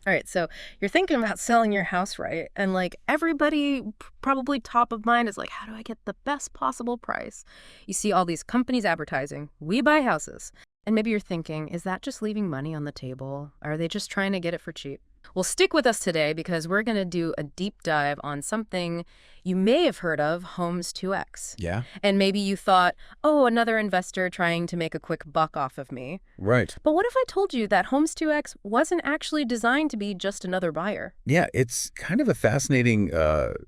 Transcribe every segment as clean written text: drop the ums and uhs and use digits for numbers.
All right, so you're thinking about selling your house, right? And like everybody probably top of mind is like, how do I get the best possible price? You see all these companies advertising, we buy houses. And maybe you're thinking, is that just leaving money on the table? Are they just trying to get it for cheap? Well, stick with us today because we're going to do a deep dive on something you may have heard of, Homes2X. Yeah. And maybe you thought, oh, another investor trying to make a quick buck off of me. Right. But what if I told you that Homes2X wasn't actually designed to be just another buyer? Yeah, it's kind of a fascinating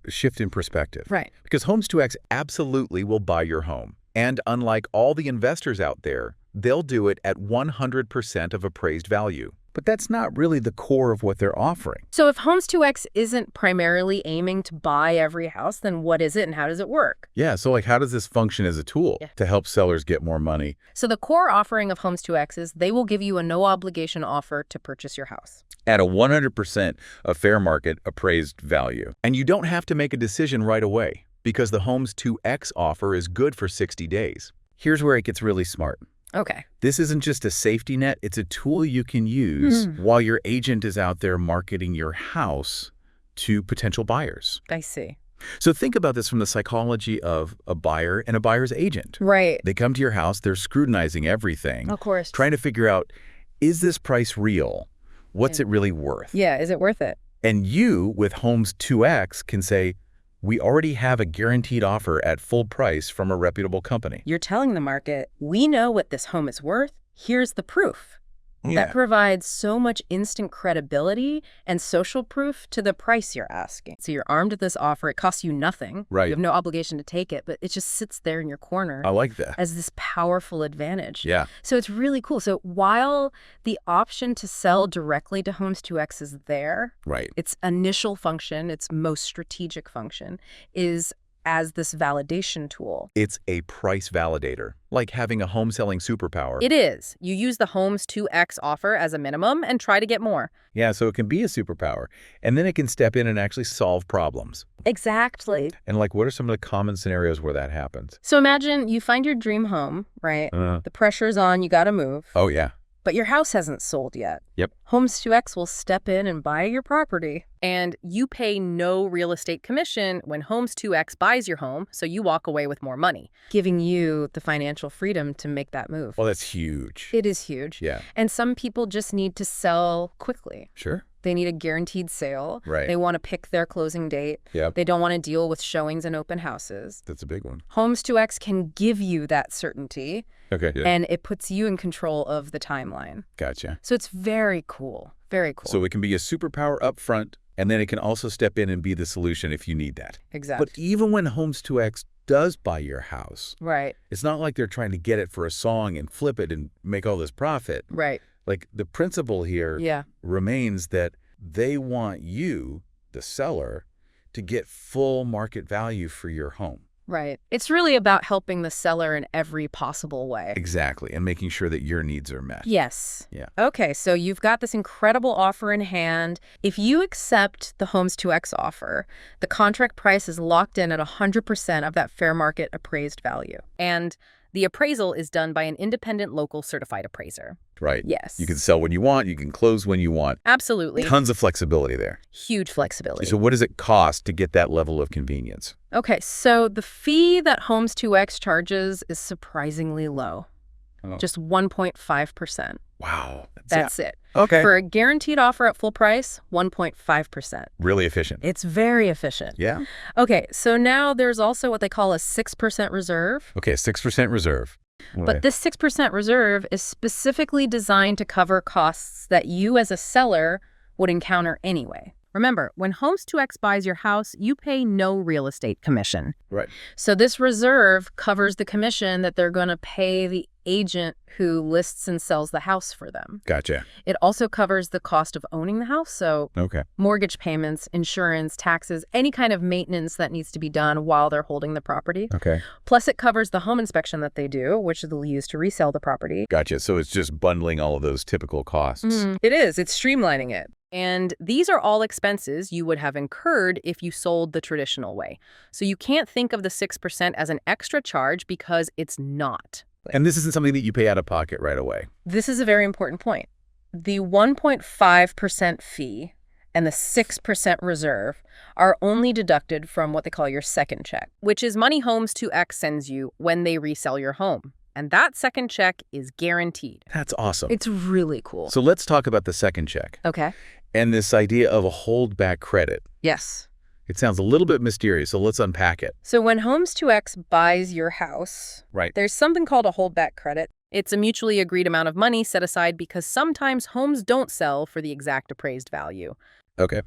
shift in perspective. Right. Because Homes2X absolutely will buy your home. And unlike all the investors out there, they'll do it at 100% of appraised value. But that's not really the core of what they're offering. So if Homes2X isn't primarily aiming to buy every house, then what is it and how does it work? Yeah, so like how does this function as a tool to help sellers get more money? So the core offering of Homes2X is they will give you a no-obligation offer to purchase your house. At a 100% of fair market appraised value. And you don't have to make a decision right away because the Homes2X offer is good for 60 days. Here's where it gets really smart. Okay. This isn't just a safety net, it's a tool you can use while your agent is out there marketing your house to potential buyers. I see. So think about this from the psychology of a buyer and a buyer's agent. Right. They come to your house, they're scrutinizing everything. Of course. Trying to figure out, is this price real? What's it really worth? Yeah, is it worth it? And you, with Homes2X, can say, we already have a guaranteed offer at full price from a reputable company. You're telling the market, we know what this home is worth. Here's the proof. Yeah. That provides so much instant credibility and social proof to the price you're asking. So you're armed with this offer. It costs you nothing. Right. You have no obligation to take it, but it just sits there in your corner. I like that. As this powerful advantage. Yeah. So it's really cool. So while the option to sell directly to Homes2X is there, Right. its initial function, its most strategic function, is as this validation tool. It's a price validator, like having a home selling superpower. It is. You use the Homes2X offer as a minimum and try to get more. Yeah, so it can be a superpower. And then it can step in and actually solve problems. Exactly. And like, what are some of the common scenarios where that happens? So imagine you find your dream home, right? The pressure's on, you gotta move. Oh, yeah. But your house hasn't sold yet. Yep. Homes2X will step in and buy your property. And you pay no real estate commission when Homes2X buys your home, so you walk away with more money, giving you the financial freedom to make that move. Well, that's huge. It is huge. Yeah. And some people just need to sell quickly. Sure. They need a guaranteed sale. Right. They want to pick their closing date. Yep. They don't want to deal with showings and open houses. That's a big one. Homes2X can give you that certainty. Okay. Yeah. And it puts you in control of the timeline. Gotcha. So it's very cool. Very cool. So it can be a superpower up front, and then it can also step in and be the solution if you need that. Exactly. But even when Homes2X does buy your house, Right. it's not like they're trying to get it for a song and flip it and make all this profit. Right. Like the principle here remains that they want you, the seller, to get full market value for your home. Right. It's really about helping the seller in every possible way. Exactly. And making sure that your needs are met. Yes. Yeah. Okay, so you've got this incredible offer in hand. If you accept the Homes2X offer, the contract price is locked in at 100% of that fair market appraised value. And the appraisal is done by an independent local certified appraiser. Right. Yes. You can sell when you want. You can close when you want. Absolutely. Tons of flexibility there. Huge flexibility. So what does it cost to get that level of convenience? Okay, so the fee that Homes2X charges is surprisingly low. Oh. Just 1.5%. Wow. That's it. Okay. For a guaranteed offer at full price, 1.5%. Really efficient. It's very efficient. Yeah. Okay, so now there's also what they call a 6% reserve. Okay, 6% reserve. But this 6% reserve is specifically designed to cover costs that you as a seller would encounter anyway. Remember, when Homes2X buys your house, you pay no real estate commission. Right. So this reserve covers the commission that they're going to pay the agent who lists and sells the house for them. Gotcha. It also covers the cost of owning the house, so Okay. mortgage payments, insurance, taxes, any kind of maintenance that needs to be done while they're holding the property. Okay. Plus, it covers the home inspection that they do, which they'll use to resell the property. Gotcha. So it's just bundling all of those typical costs. It is. It's streamlining it. And these are all expenses you would have incurred if you sold the traditional way. So you can't think of the 6% as an extra charge because it's not. And this isn't something that you pay out of pocket right away. This is a very important point. The 1.5% fee and the 6% reserve are only deducted from what they call your second check, which is money Homes2X sends you when they resell your home. And that second check is guaranteed. That's awesome. It's really cool. So let's talk about the second check. Okay. And this idea of a holdback credit. Yes. It sounds a little bit mysterious, so let's unpack it. So when Homes2X buys your house, Right. there's something called a holdback credit. It's a mutually agreed amount of money set aside because sometimes homes don't sell for the exact appraised value. Okay.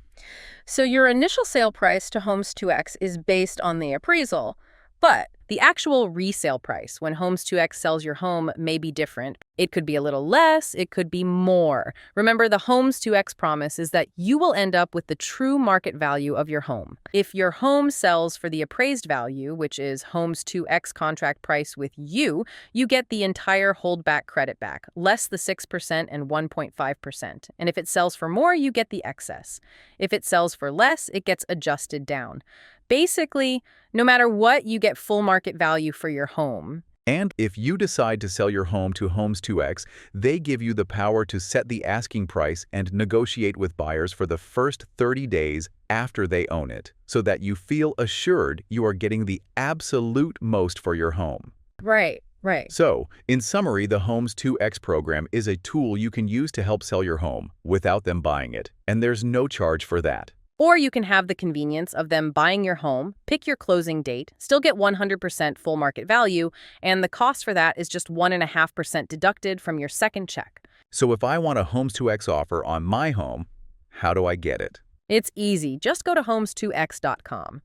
So your initial sale price to Homes2X is based on the appraisal, but the actual resale price when Homes2X sells your home may be different. It could be a little less, it could be more. Remember, the Homes2X promise is that you will end up with the true market value of your home. If your home sells for the appraised value, which is Homes2X contract price with you, you get the entire holdback credit back, less the 6% and 1.5%. And if it sells for more, you get the excess. If it sells for less, it gets adjusted down. Basically, no matter what, you get full market value for your home. And if you decide to sell your home to Homes2X, they give you the power to set the asking price and negotiate with buyers for the first 30 days after they own it, so that you feel assured you are getting the absolute most for your home. Right. Right. So, in summary, the Homes2X program is a tool you can use to help sell your home without them buying it, and there's no charge for that. Or you can have the convenience of them buying your home, pick your closing date, still get 100% full market value, and the cost for that is just 1.5% deducted from your second check. So if I want a Homes2X offer on my home, how do I get it? It's easy. Just go to homes2x.com.